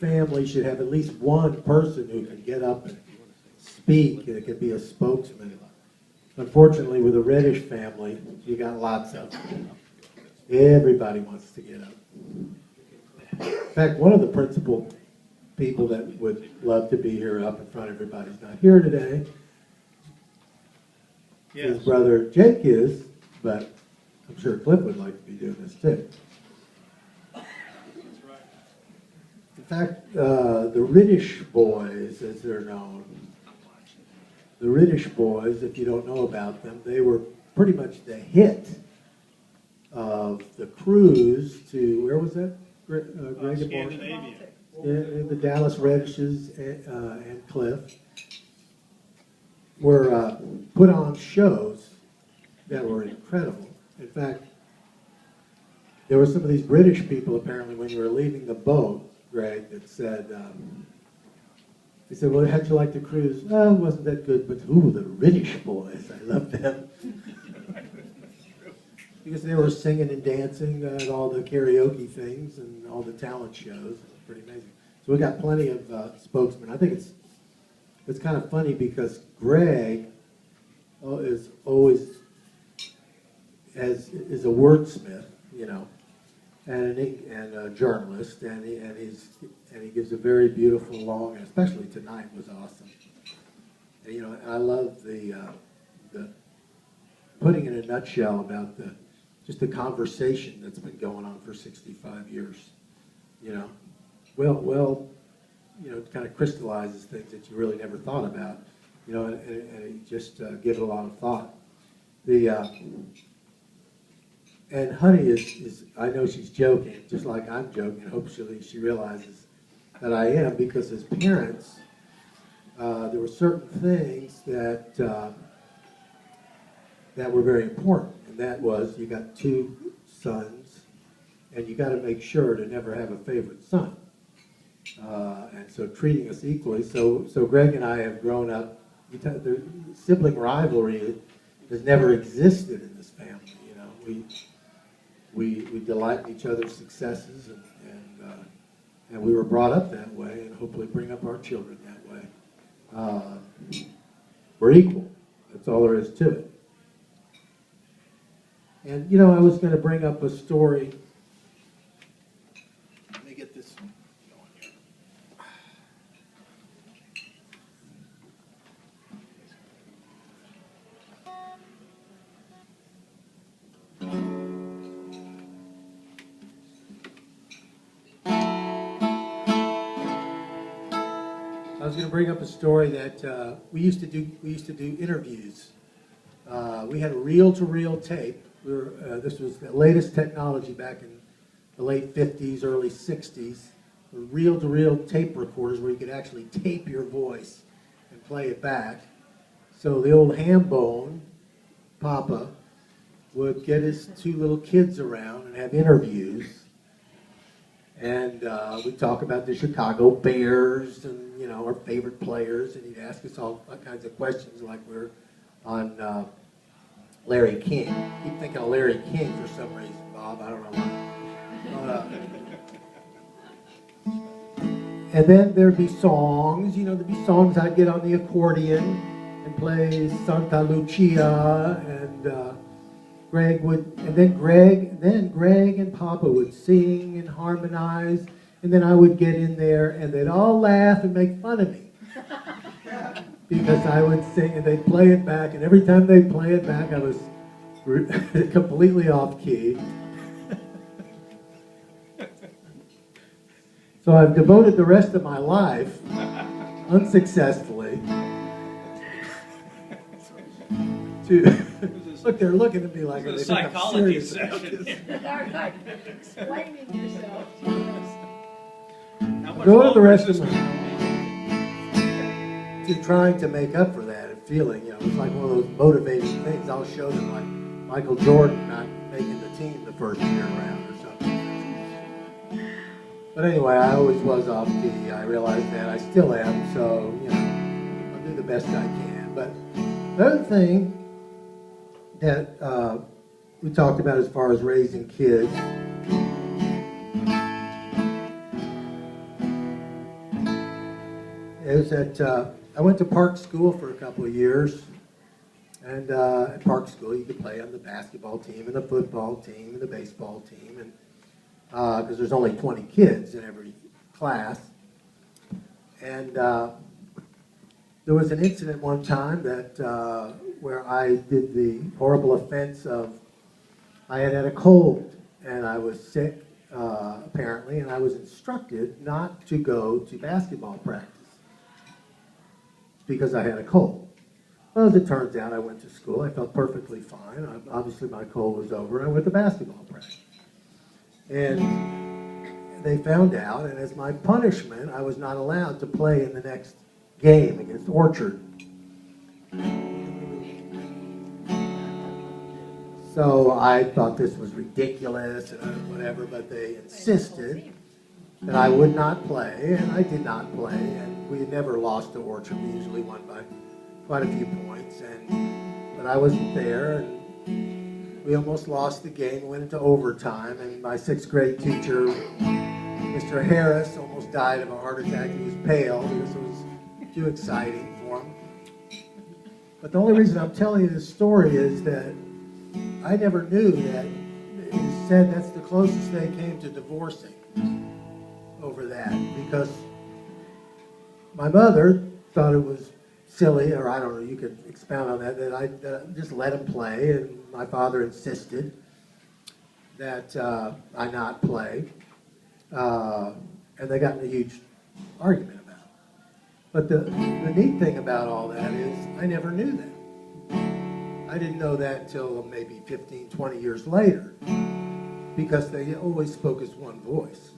family should have at least one person who can get up and speak, and it can be a spokesman. Unfortunately, with the Reddish family, you got lots of them. Everybody wants to get up. In fact, one of the principal people that would love to be here up in front of everybody's not here today. Yes. His brother Jake is, but I'm sure Cliff would like to be doing this too. In fact, the Riddish boys, as they're known, the Riddish boys, if you don't know about them, they were pretty much the hit of the cruise to, where was that? Greg and Mark? Scandinavia. The Dallas Reddishes and Cliff were put on shows that were incredible. In fact, there were some of these British people apparently when you were leaving the boat, Greg, that said, they said, well, how'd you like the cruise? Well, it wasn't that good, but ooh, the Riddish boys, I love them. Because they were singing and dancing at all the karaoke things and all the talent shows. It was pretty amazing. So we got plenty of spokesmen. I think it's kind of funny because Greg is always is a wordsmith, you know, and a journalist, and he gives a very beautiful, long, and especially tonight was awesome. And, you know, I love the putting in a nutshell about just the conversation that's been going on for 65 years. You know, well, you know, it kind of crystallizes things that you really never thought about. You know, and it just give it a lot of thought. And Honey is, I know she's joking, just like I'm joking. Hopefully she realizes that I am, because as parents, there were certain things that were very important. And that was, you got two sons, and you got to make sure to never have a favorite son. And so treating us equally. So Greg and I have grown up, the sibling rivalry has never existed in this family. You know, we delight in each other's successes, and we were brought up that way, and hopefully bring up our children that way. We're equal. That's all there is to it. And you know, I was going to bring up a story. Let me get this going here. I was going to bring up a story that we used to do interviews. We had a reel-to-reel tape. This was the latest technology back in the late 50s, early 60s. Reel-to-reel tape recorders where you could actually tape your voice and play it back. So the old ham bone, Papa, would get his two little kids around and have interviews. And we'd talk about the Chicago Bears and, you know, our favorite players. And he'd ask us all kinds of questions like we're on Larry King. I keep thinking of Larry King for some reason, Bob. I don't know why. And then there'd be songs. You know, there'd be songs I'd get on the accordion and play Santa Lucia, and Greg would, and then Greg and Papa would sing and harmonize, and then I would get in there, and they'd all laugh and make fun of me. Because I would sing and they'd play it back, and every time they'd play it back, I was completely off key. So I've devoted the rest of my life, unsuccessfully, to look. They're looking at me like It's a they think I'm psychology serious about session. this. Explaining yourself to us. How much Devoted the longer rest is of this my going to trying to make up for that and feeling, you know, it's like one of those motivating things. I'll show them, like Michael Jordan not making the team the first year around or something. But anyway, I always was off key. I realized that. I still am, so, you know, I'll do the best I can. But the other thing that we talked about as far as raising kids It was at, I went to Park School for a couple of years. And at Park School, you could play on the basketball team and the football team and the baseball team. And because there's only 20 kids in every class. And there was an incident one time that where I did the horrible offense of I had a cold and I was sick apparently, and I was instructed not to go to basketball practice because I had a cold. Well, as it turns out, I went to school. I felt perfectly fine. Obviously, my cold was over. I went to basketball practice. And they found out, and as my punishment, I was not allowed to play in the next game against Orchard. So I thought this was ridiculous and whatever, but they insisted that I would not play, and I did not play. And we had never lost to Orchard. We usually won by quite a few points, but I wasn't there, and we almost lost the game. We went into overtime, and my sixth grade teacher, Mr. Harris, almost died of a heart attack. He was pale because it was too exciting for him. But the only reason I'm telling you this story is that I never knew that it said that's the closest they came to divorcing over that, because my mother thought it was silly, or I don't know, you could expound on that I just let him play, and my father insisted that I not play, and they got in a huge argument about it. But the neat thing about all that is I never knew that. I didn't know that till maybe 15, 20 years later, because they always spoke as one voice.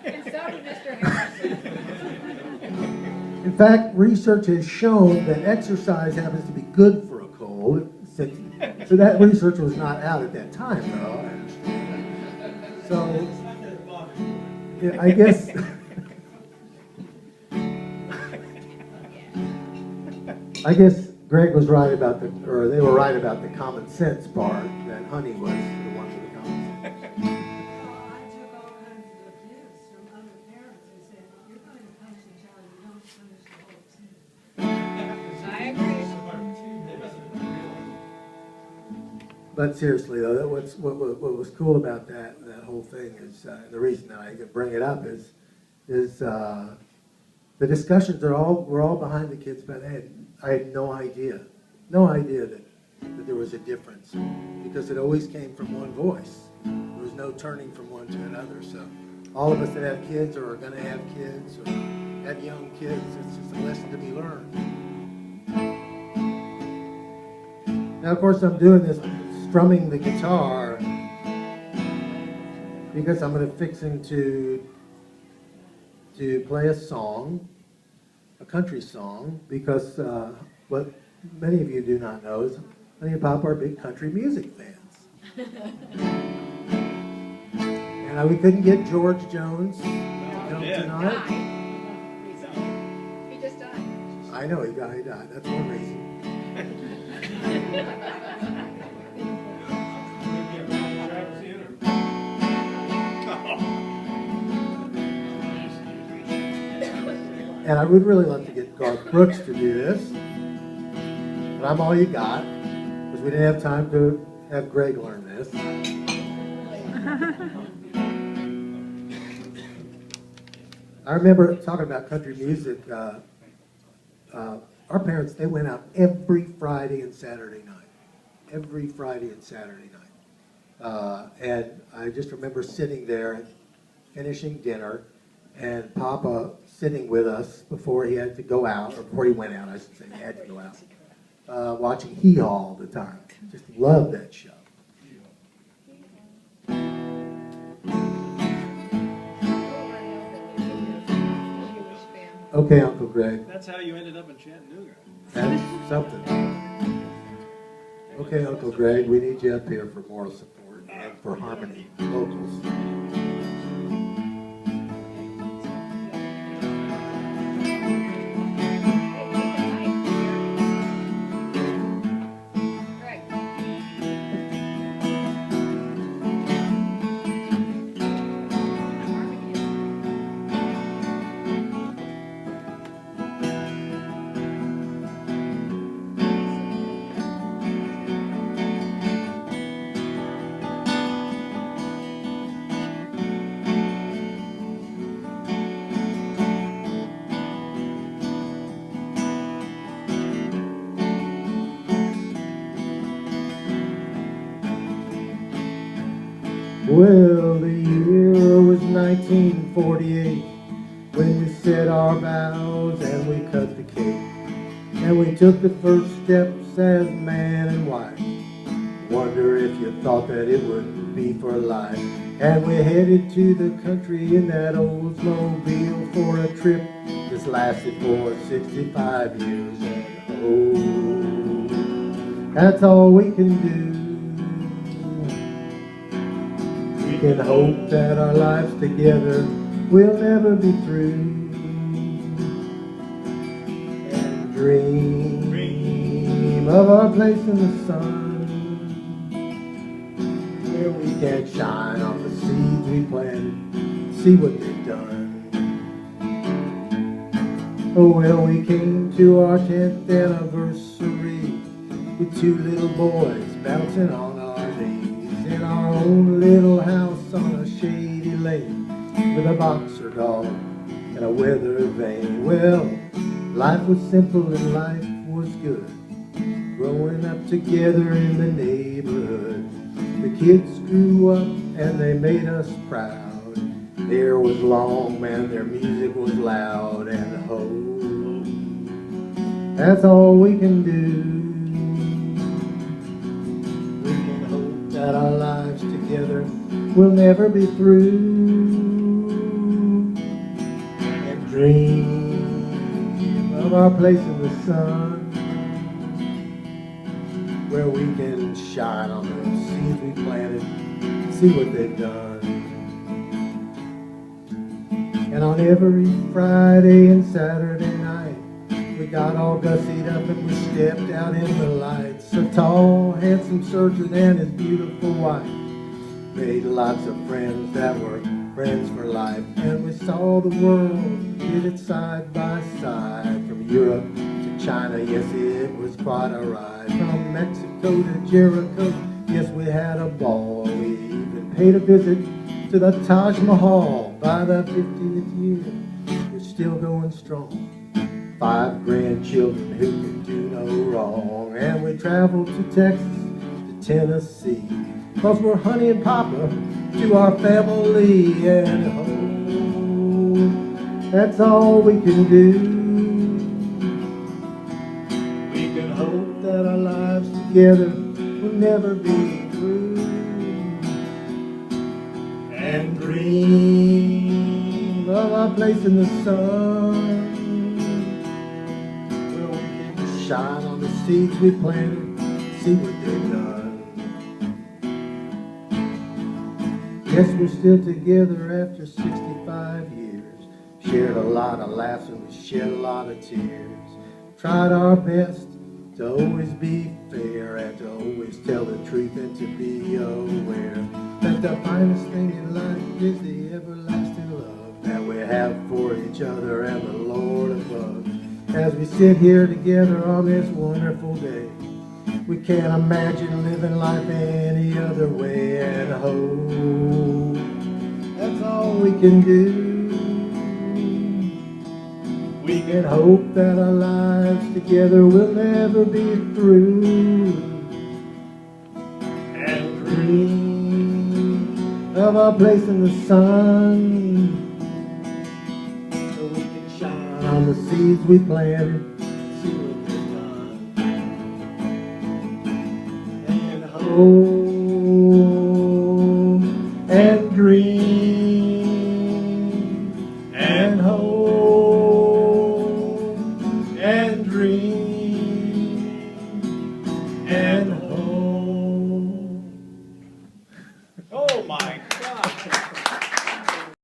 And so did Mr. Harrison. In fact, research has shown that exercise happens to be good for a cold. So that research was not out at that time, though, I understand. So, yeah, I guess... I guess Greg was right about or they were right about the common sense part, that Honey was the one with the common sense. I took all kinds of abuse from other parents who said, you're going to punish a child, you don't punish the whole team. I agree. But seriously, though, what was cool about that whole thing is, the reason that I could bring it up is the discussions were all behind the kids' back. I had no idea that there was a difference, because it always came from one voice. There was no turning from one to another. So all of us that have kids or are going to have kids or have young kids, it's just a lesson to be learned. Now, of course, I'm doing this strumming the guitar because I'm going to fixing to play a song, a country song, because what many of you do not know is Honey and Papa are big country music fans. And we couldn't get George Jones to come tonight. Died recently. He just died. I know, he died. That's one reason. And I would really love to get Garth Brooks to do this, but I'm all you got, because we didn't have time to have Greg learn this. I remember talking about country music. Our parents, they went out every Friday and Saturday night. Every Friday and Saturday night. And I just remember sitting there, finishing dinner, and Papa sitting with us before he had to go out, or before he went out, I should say, he had to go out, watching Hee Haw all the time. Just loved that show. Okay, Uncle Greg. That's how you ended up in Chattanooga. That's something. Okay, Uncle Greg, we need you up here for moral support and for harmony vocals. Greg. Well, the year was 1948 when we said our vows and we cut the cake. And we took the first steps as man and wife. Wonder if you thought that it would be for life. And we headed to the country in that Oldsmobile for a trip that's lasted for 65 years. And oh, that's all we can do. We can hope that our lives together will never be through. And dream of our place in the sun, where we can shine on the seeds we planted, see what they've done. Oh, well, we came to our 10th anniversary with 2 little boys bouncing on our knees in our own little house on a shady lane with a boxer dog and a weather vane. Well, life was simple and life was good, growing up together in the neighborhood. The kids grew up and they made us proud. Their hair was long, man, their music was loud, and ho, that's all we can do. We can hope that our lives together will never be through, and dream of our place in the sun, where we can shine on the seeds we planted, see what they've done. And on every Friday and Saturday night, we got all gussied up and we stepped out in the lights. A tall, handsome surgeon and his beautiful wife made lots of friends that were friends for life. And we saw the world, did it side by side, from Europe to China. Yes, it was quite a ride. From Mexico to Jericho, yes, we had a ball. We even paid a visit to the Taj Mahal. By the 50th year, we're still going strong. 5 grandchildren who can do no wrong. And we traveled to Texas, to Tennessee, 'cause we're honey and papa to our family. And oh, that's all we can do. We can hope that our lives together will never be through, and dream of our place in the sun, where we can shine on the seeds we planted, see what they've done. Yes, we're still together after 65 years, shared a lot of laughs and we shed a lot of tears, tried our best to always be fair and to always tell the truth and to be aware that the finest thing in life is the everlasting love that we have for each other and the Lord above. As we sit here together on this wonderful day, we can't imagine living life any other way, and hope that's all we can do. We can hope that our lives together will never be through, and dream of our place in the sun, so we can shine on the seeds we planted, see what they've done, and hope and dream and hope.